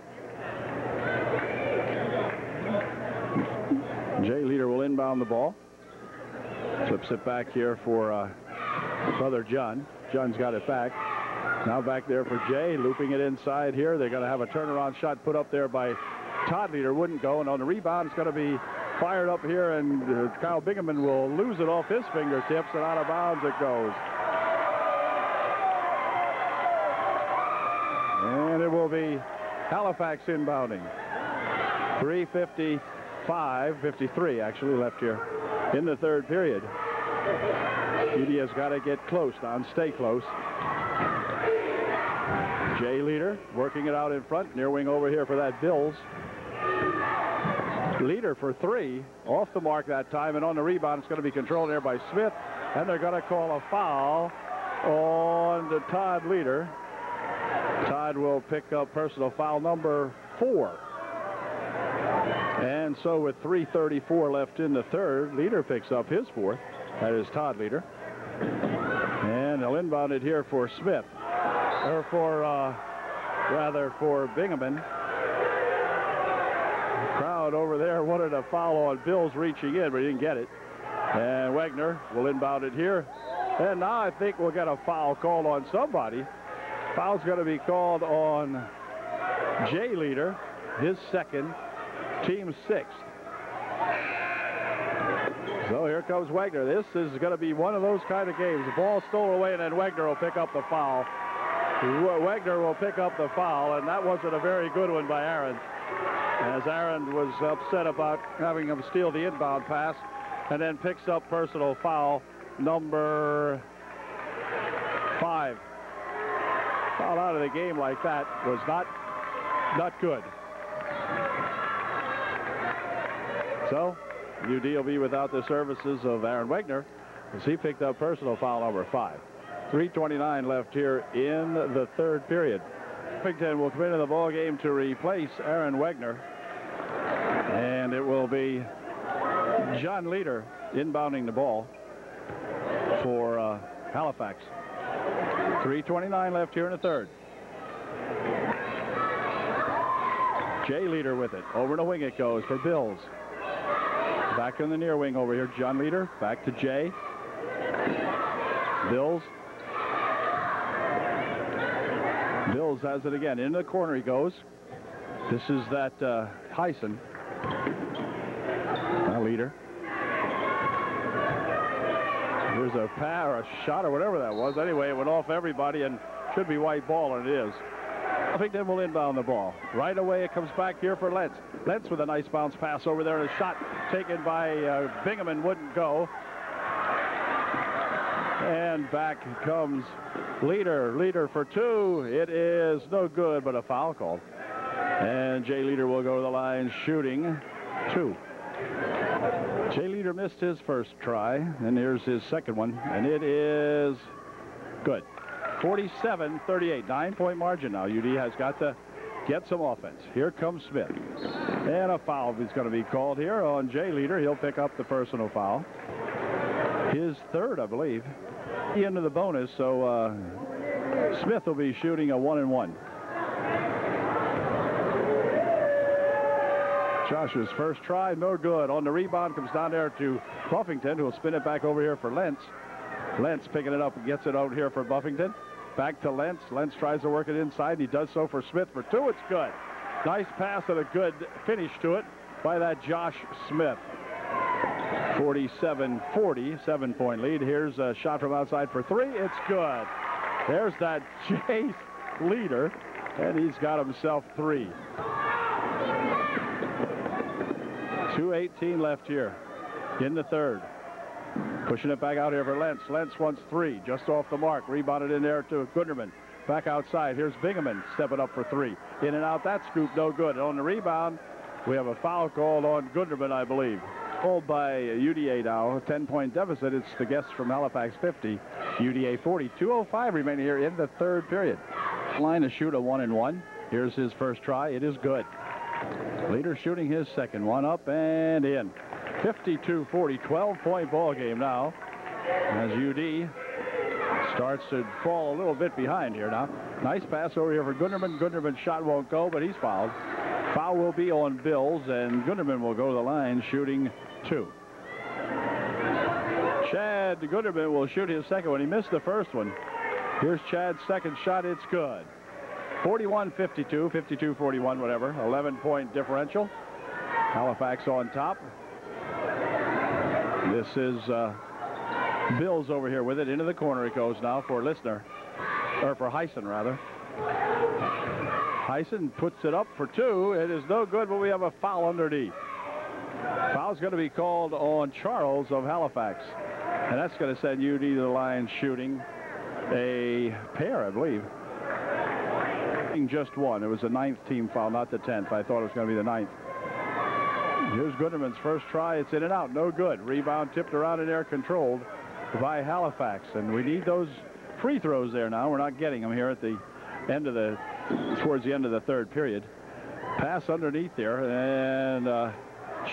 [SPEAKER 1] Jay Leader will inbound the ball. Flips it back here for brother John. John's got it back. Now back there for Jay, looping it inside here. They're going to have a turnaround shot put up there by Todd Leader. Wouldn't go, and on the rebound, it's going to be fired up here, and Kyle Bingaman will lose it off his fingertips, and out of bounds it goes. And it will be Halifax inbounding. 3:53 actually left here in the 3rd period. UD has got to get close now and stay close. Jay Leader working it out in front, near wing over here for that Bills. Leader for 3, off the mark that time, and on the rebound it's going to be controlled there by Smith, and they're going to call a foul on the Todd Leader. Todd will pick up personal foul number 4. And so with 3:34 left in the 3rd, Leader picks up his 4th. That is Todd Leader. And they'll inbound it here for Smith. Or for Bingaman. Crowd over there wanted a foul on Bills reaching in, but he didn't get it. And Wegner will inbound it here. And now I think we'll get a foul called on somebody. Foul's going to be called on Jay Leader, his 2nd, team 6th. So here comes Wegner. This is going to be one of those kind of games. The ball stolen away, and then Wegner will pick up the foul. Wegner will pick up the foul, and that wasn't a very good one by Aaron, as Aaron was upset about having him steal the inbound pass, and then picks up personal foul number 5. Foul out of the game like that was not good. So UD will be without the services of Aaron Wegner as he picked up personal foul number 5. 3:29 left here in the 3rd period. Buffington will come into the ball game to replace Aaron Wegner, and it will be John Leader inbounding the ball for Halifax. 3:29 left here in the 3rd. Jay Leader with it. Over the wing it goes for Bills. Back in the near wing over here, John Leader. Back to Jay. Bills. Bills has it again. In the corner he goes. This is that Hyson. Leader. There's a pass or a shot or whatever that was. Anyway, it went off everybody and should be white ball, and it is. Buffington will inbound the ball. Right away it comes back here for Lentz. Lentz with a nice bounce pass over there. A shot taken by Bingaman wouldn't go. And back comes Leader. Leader for two. It is no good, but a foul call. And Jay Leader will go to the line shooting two. Jay Leader missed his first try, and here's his second one, and it is good. 47-38, 9-point margin now. UD has got to get some offense. Here comes Smith. And a foul is going to be called here on Jay Leader. He'll pick up the personal foul. His third, I believe. Into the bonus, so Smith will be shooting a 1-and-1. Josh's first try, no good. On the rebound, comes down there to Buffington, who will spin it back over here for Lentz. Lentz picking it up and gets it out here for Buffington. Back to Lentz. Lentz tries to work it inside, and he does so for Smith for two. It's good. Nice pass and a good finish to it by that Josh Smith. 47-40, 7-point lead. Here's a shot from outside for three. It's good. There's that Jay Leader, and he's got himself three. 2:18 left here in the third. Pushing it back out here for Lentz. Lentz wants three, just off the mark. Rebounded in there to Gunderman. Back outside. Here's Bingaman stepping up for three. In and out. That scoop, no good. And on the rebound, we have a foul called on Gunderman, I believe. Called by UDA now. A 10-point deficit. It's the guests from Halifax 50. UDA 40. 2:05 remaining here in the third period. Line to shoot a 1-and-1. Here's his first try. It is good. Leader shooting his second one, up and in. 52-40, 12-point ball game now, as UD starts to fall a little bit behind here now. Nice pass over here for Gunderman. Gunderman's shot won't go, but he's fouled. Foul will be on Bills, and Gunderman will go to the line shooting two. Chad Gunderman will shoot his second one. He missed the first one. Here's Chad's second shot. It's good. 41-52, 52-41, whatever. 11-point differential. Halifax on top. This is Bills over here with it. Into the corner it goes now for Listener. Or for Hyson, rather. Hyson puts it up for two. It is no good, but we have a foul underneath. Foul's going to be called on Charles of Halifax. And that's going to send UD to the line shooting a pair, I believe. Just one. It was the 9th team foul, not the 10th. I thought it was going to be the 9th. Here's Gunderman's first try. It's in and out. No good. Rebound tipped around in there, controlled by Halifax. And we need those free throws there now. We're not getting them here at the end of towards the end of the third period. Pass underneath there, and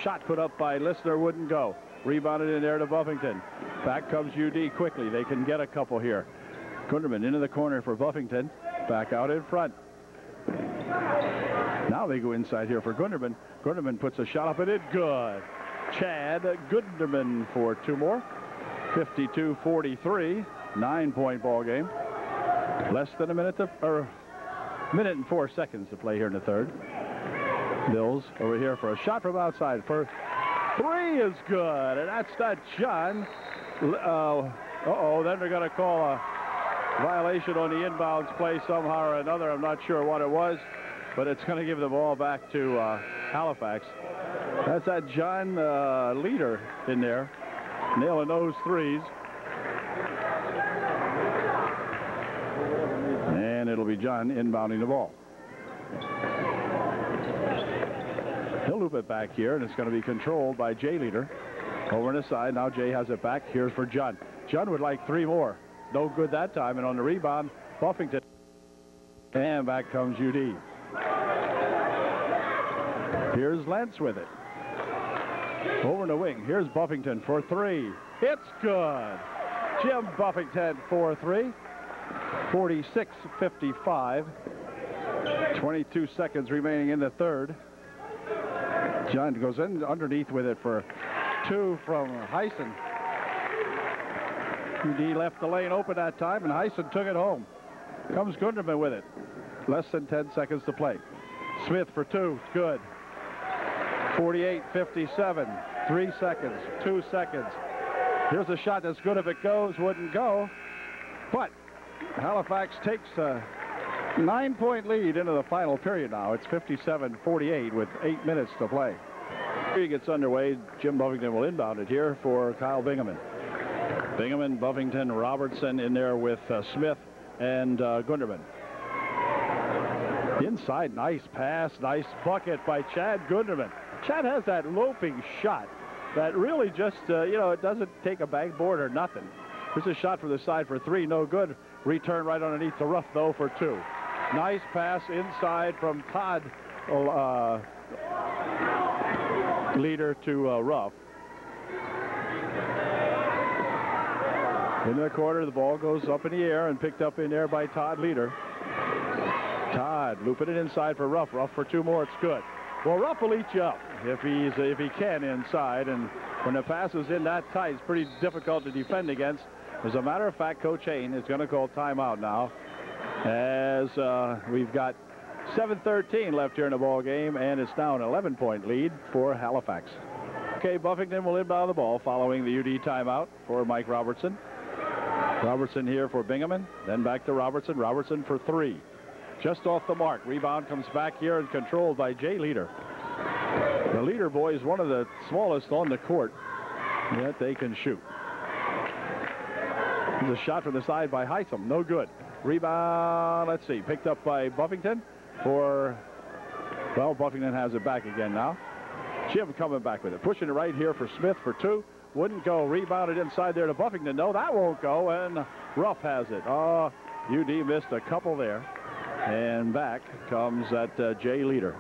[SPEAKER 1] shot put up by Listener wouldn't go. Rebounded in there to Buffington. Back comes UD quickly. They can get a couple here. Gunderman into the corner for Buffington. Back out in front. Now they go inside here for Gunderman. Gunderman puts a shot up and it's good. Chad Gunderman for two more. 52-43, 9-point ball game. Less than a minute minute and 4 seconds to play here in the third. Bills over here for a shot from outside for three is good, and that's that John. Then they're going to call a violation on the inbounds play somehow or another. I'm not sure what it was, but it's going to give the ball back to Halifax. That's that John Leader in there, nailing those threes. And it'll be John inbounding the ball. He'll loop it back here, and it's going to be controlled by Jay Leader. Over on the side, now Jay has it back. Here's for John. John would like three more. No good that time, and on the rebound, Buffington. And back comes UD. Here's Lentz with it. Over in the wing. Here's Buffington for three. It's good. Jim Buffington for three. 46-55. 22 seconds remaining in the third. John goes in underneath with it for 2 from Heisen. UD left the lane open that time, and Heisen took it home. Comes Gunderman with it. Less than 10 seconds to play. Smith for 2, good. 48-57, 3 seconds, 2 seconds. Here's a shot that's good if it goes, wouldn't go. But Halifax takes a 9-point lead into the final period now. It's 57-48 with 8 minutes to play. He gets underway. Jim Buffington will inbound it here for Kyle Bingaman. Bingaman, Buffington, Robertson in there with Smith and Gunderman. Inside, nice pass, nice bucket by Chad Gunderman. Chad has that loping shot that really just, it doesn't take a backboard or nothing. Here's a shot from the side for 3, no good. Return right underneath the rough, though, for 2. Nice pass inside from Todd Leader to Ruff. In the corner, the ball goes up in the air and picked up in there by Todd Leader. Todd looping it inside for Ruff. Ruff for 2 more, it's good. Well, Ruff will eat you up if he can inside, and when the pass is in that tight, it's pretty difficult to defend against. As a matter of fact, Coach Hain is going to call timeout now, as we've got 7:13 left here in the ball game, and it's now an 11-point lead for Halifax. Okay, Buffington will inbound the ball following the UD timeout for Mike Robertson. Robertson here for Bingaman, then back to Robertson. Robertson for 3. Just off the mark. Rebound comes back here and controlled by Jay Leader. The Leader boy is one of the smallest on the court, yet they can shoot. There's a shot from the side by Heisem. No good. Rebound, let's see, picked up by Buffington for, well, Buffington has it back again now. Jim coming back with it. Pushing it right here for Smith for 2. Wouldn't go. Rebounded inside there to Buffington. No, that won't go, and Ruff has it. Oh, UD missed a couple there. And back comes that Jay Leader.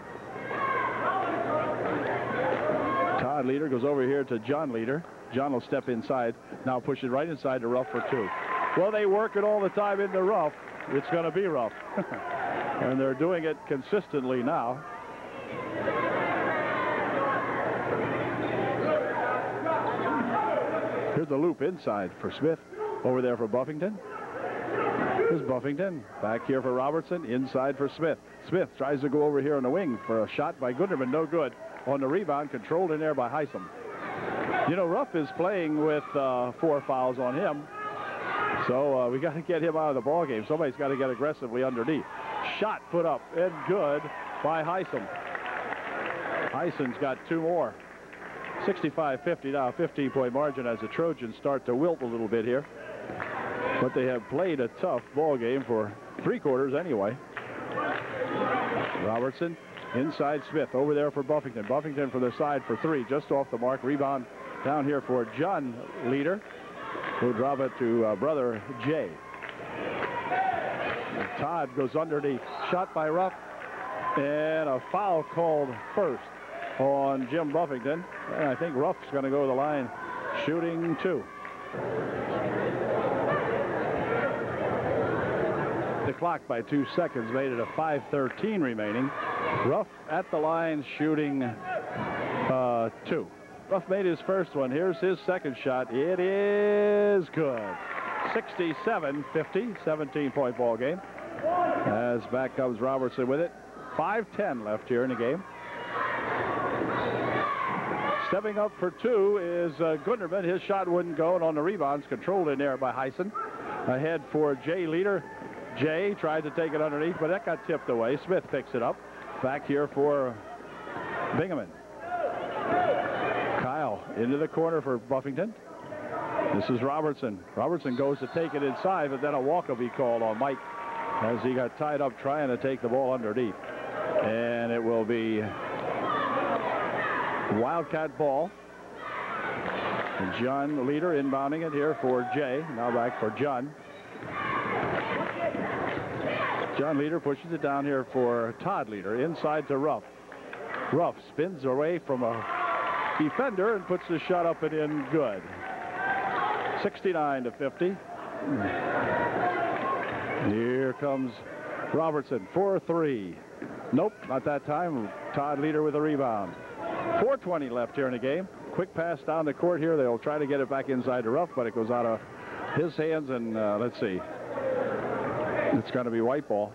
[SPEAKER 1] Todd Leader goes over here to John Leader. John will step inside. Now push it right inside to Ruff for 2. Well, they work it all the time into Ruff. It's going to be Ruff. And they're doing it consistently now. Here's a loop inside for Smith. Over there for Buffington. Here's Buffington. Back here for Robertson. Inside for Smith. Smith tries to go over here on the wing for a shot by Gunderman. No good. On the rebound, controlled in there by Heisem. You know, Ruff is playing with 4 fouls on him. So we got to get him out of the ball game. Somebody's got to get aggressively underneath. Shot put up and good by Heisem. Heisem's got 2 more. 65-50 now, 15-point margin as the Trojans start to wilt a little bit here. But they have played a tough ball game for 3 quarters anyway. Robertson inside Smith over there for Buffington. Buffington from the side for 3, just off the mark. Rebound down here for John Leader, who'll drop it to brother Jay. Todd goes underneath. Shot by Ruff, and a foul called first on Jim Buffington. And I think Ruff's going to go to the line shooting 2. The clock by 2 seconds made it a 5:13 remaining. Ruff at the line shooting 2. Ruff made his first one. Here's his second shot. It is good. 67-50, 17-point ball game. As back comes Robertson with it. 5:10 left here in the game. Stepping up for 2 is Gunderman. His shot wouldn't go, and on the rebounds, controlled in there by Heisen. Ahead for Jay Leader. Jay tried to take it underneath, but that got tipped away. Smith picks it up. Back here for Bingaman. Kyle into the corner for Buffington. This is Robertson. Robertson goes to take it inside, but then a walk will be called on Mike as he got tied up trying to take the ball underneath. And it will be Wildcat ball. And John Leader inbounding it here for Jay. Now back for John. John Leader pushes it down here for Todd Leader. Inside to Ruff. Ruff spins away from a defender and puts the shot up and in good. 69-50. Here comes Robertson for 3. Nope, not that time. Todd Leader with a rebound. 4:20 left here in the game. quick pass down the court here. They'll try to get it back inside the rough, but it goes out of his hands, and let's see. It's going to be white ball.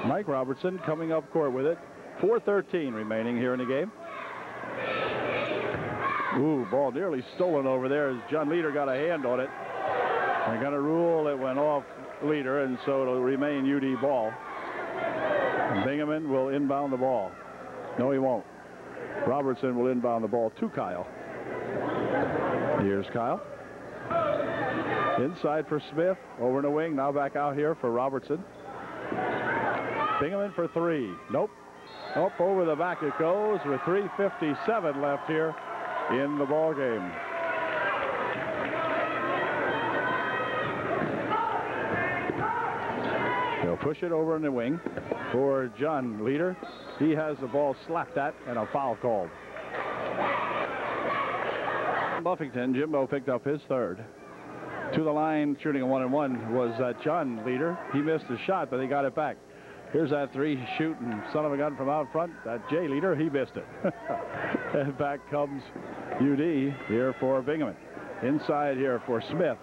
[SPEAKER 1] Mike Robertson coming up court with it. 4:13 remaining here in the game. Ooh, ball nearly stolen over there as John Leader got a hand on it. They're going to rule it went off Leader, and so it'll remain UD ball. Bingaman will inbound the ball. No, he won't. Robertson will inbound the ball to Kyle. Here's Kyle. Inside for Smith. Over in the wing. Now back out here for Robertson. Bingaman for three. Nope. Up over the back it goes with 3:57 left here in the ball game. They'll push it over in the wing for John Leader. He has the ball slapped at and a foul called. Buffington, Jimbo picked up his third. To the line, shooting a 1-and-1 was John Leader. He missed the shot, but he got it back. Here's that three shooting son of a gun from out front. That Jay Leader, he missed it. And back comes UD here for Bingaman. Inside here for Smith.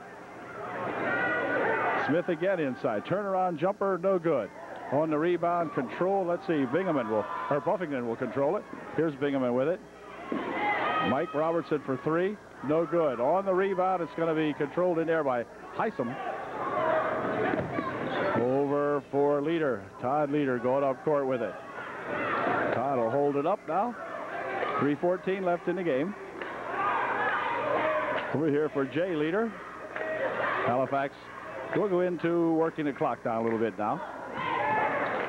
[SPEAKER 1] Smith again inside. Turnaround jumper, no good. On the rebound, control. Let's see, Buffington will control it. Here's Bingaman with it. Mike Robertson for three, no good. On the rebound, it's going to be controlled in there by Heisem. Over for Leader. Todd Leader going up court with it. Todd will hold it up now. 3:14 left in the game. Over here for Jay Leader. Halifax will go into working the clock down a little bit now.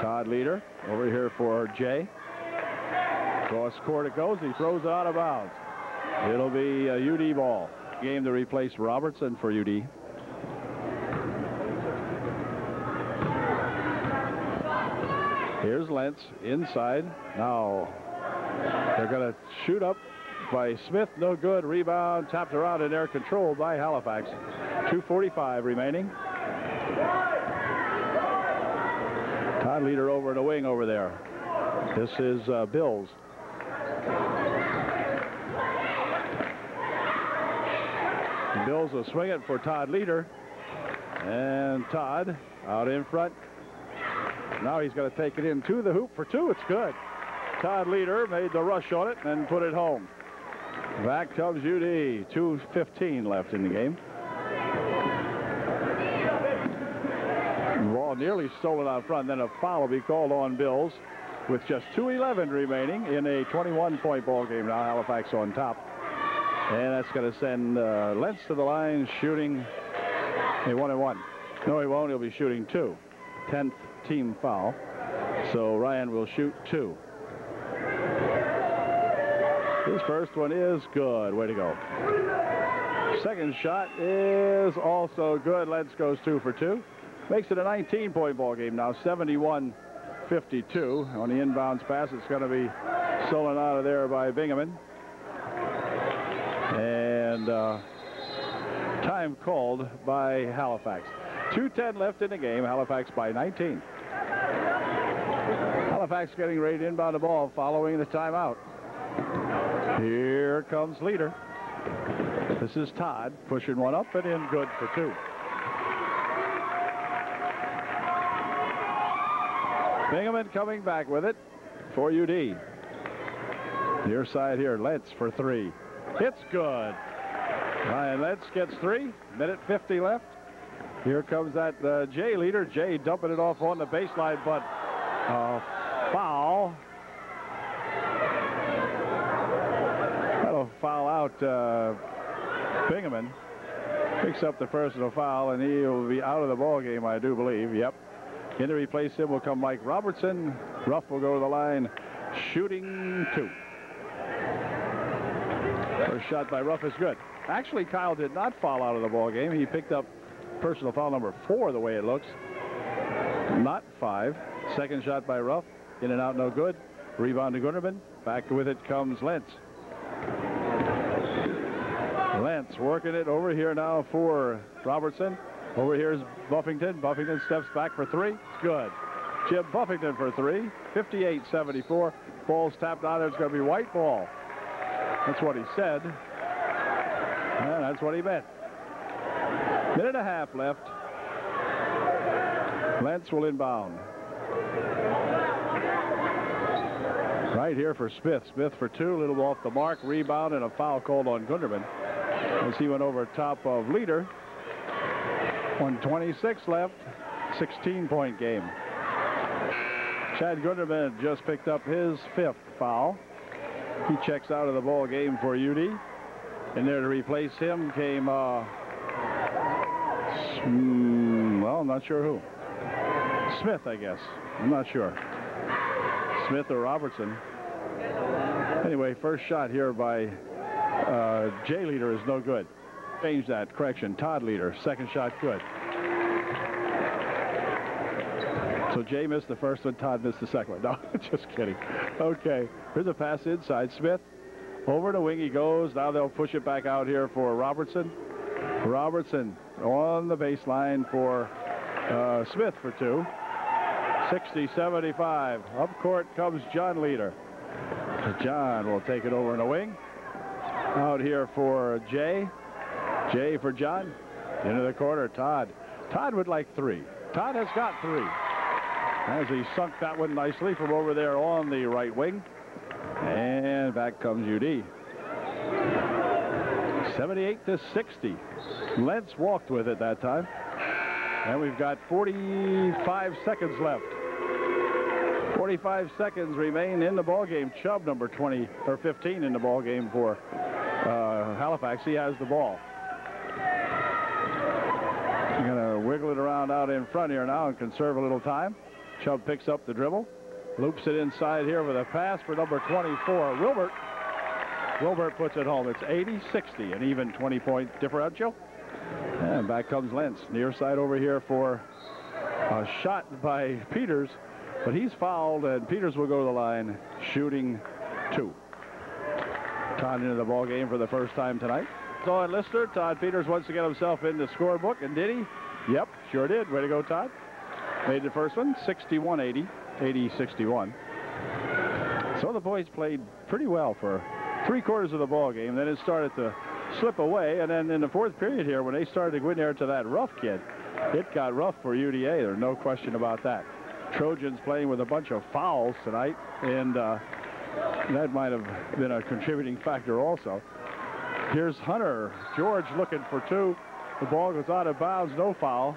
[SPEAKER 1] Todd Leader over here for Jay. Cross court it goes. He throws it out of bounds. It'll be a UD ball. Game to replace Robertson for UD. Here's Lentz inside. Now they're going to shoot up by Smith. No good. Rebound tapped around in there. Controlled by Halifax. 2:45 remaining. Todd Leader over in the wing over there. This is Bills. The Bills will swing it for Todd Leader. And Todd out in front. Now he's going to take it into the hoop for two. It's good. Todd Leader made the rush on it and put it home. Back comes UD. 2:15 left in the game. Ball nearly stolen out front. Then a foul will be called on Bills with just 2:11 remaining in a 21-point ball game. Now Halifax on top. And that's going to send Lentz to the line shooting a 1-and-1. No, he won't. He'll be shooting two. 10th team foul. So Ryan will shoot two. His first one is good. Way to go. Second shot is also good. Lentz goes 2 for 2. Makes it a 19-point ball game now. 71-52 on the inbounds pass. It's going to be stolen out of there by Bingaman. And time called by Halifax. 2:10 left in the game. Halifax by 19. Halifax getting ready to inbound the ball following the timeout. Here comes Leader. This is Todd pushing one up and in, good for two. Bingaman coming back with it for UD. Near side here, Lentz for three. It's good. Ryan Lentz gets 3. Minute 50 left. Here comes that Jay Leader. Jay dumping it off on the baseline, but foul. That'll foul out Bingaman. Picks up the personal foul, and he will be out of the ball game, I do believe. Yep. In to replace him will come Mike Robertson. Ruff will go to the line, shooting 2. First shot by Ruff is good. Actually, Kyle did not foul out of the ball game. He picked up personal foul number 4, the way it looks. Not 5. Second shot by Ruff. In and out, no good. Rebound to Gunnerman. Back with it comes Lentz. Lentz working it over here now for Robertson. Over here is Buffington. Buffington steps back for 3. It's good. Jim Buffington for three. 58-74. Ball's tapped out there. It's going to be white ball. That's what he said. And that's what he meant. Minute and a half left. Lentz will inbound. Right here for Smith. Smith for two. A little off the mark. Rebound and a foul called on Gunderman as he went over top of Leader. 1:26 left. 16-point game. Chad Gunderman just picked up his fifth foul. He checks out of the ball game for UD. And there to replace him came, well, I'm not sure who. Smith, I guess. I'm not sure. Smith or Robertson. Anyway, first shot here by Jay Leader is no good. Change that. Correction. Todd Leader. Second shot good. So Jay missed the first one. Todd missed the second one. No, just kidding. Okay. Here's a pass inside. Smith over the wing he goes. Now they'll push it back out here for Robertson. Robertson on the baseline for Smith for two. 60-75. Up court comes John Leader. John will take it over in the wing. Out here for Jay. Jay for John. Into the corner, Todd. Todd would like three. Todd has got three. As he sunk that one nicely from over there on the right wing. And back comes UD. 78-60. Lentz walked with it that time. And we've got 45 seconds left. 45 seconds remain in the ball game. Chubb, number 20 or 15 in the ball game for Halifax. He has the ball. You're going to wiggle it around out in front here now and conserve a little time. Chubb picks up the dribble. Loops it inside here with a pass for number 24, Wilbert. Wilbert puts it home. It's 80-60, an even 20-point differential. And back comes Lentz. Near side over here for a shot by Peters. But he's fouled, and Peters will go to the line, shooting two. Todd into the ball game for the first time tonight. So in Lister, Todd Peters wants to get himself in the scorebook, and did he? Yep, sure did. Way to go, Todd. Made the first one, 61-80, 80-61. So the boys played pretty well for three-quarters of the ball game. Then it started to slip away, and then in the fourth period here, when they started to go in there to that rough kid, it got rough for UDA. There's no question about that. Trojans playing with a bunch of fouls tonight, and that might have been a contributing factor also. Here's Hunter. George looking for two. The ball goes out of bounds, no foul.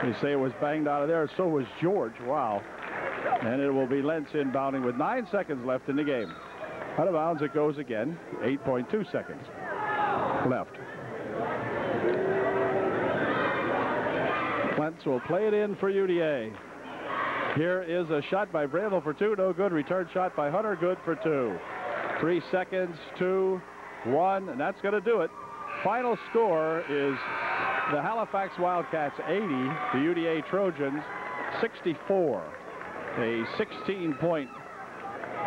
[SPEAKER 1] They say it was banged out of there. So was George. Wow. And it will be Lentz inbounding with 9 seconds left in the game. Out of bounds it goes again. 8.2 seconds left. Lentz will play it in for UDA. Here is a shot by Brandel for two. No good. Return shot by Hunter. Good for two. 3 seconds. 2, 1. And that's going to do it. Final score is the Halifax Wildcats 80. The UDA Trojans 64. A 16-point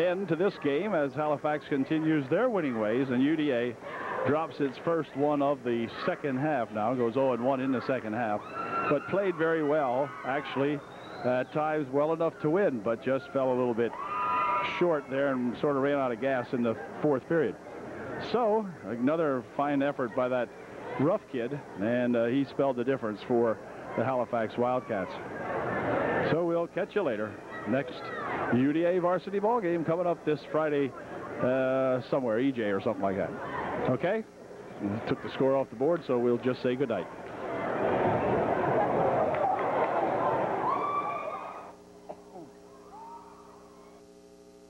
[SPEAKER 1] end to this game as Halifax continues their winning ways, and UDA drops its first one of the second half now. Goes 0-1 in the second half, but played very well, actually, at times well enough to win, but just fell a little bit short there and sort of ran out of gas in the fourth period. So another fine effort by that rough kid, and he spelled the difference for the Halifax Wildcats. So we'll catch you later. Next UDA varsity ball game coming up this Friday somewhere, EJ or something like that. Okay? Took the score off the board, so we'll just say goodnight.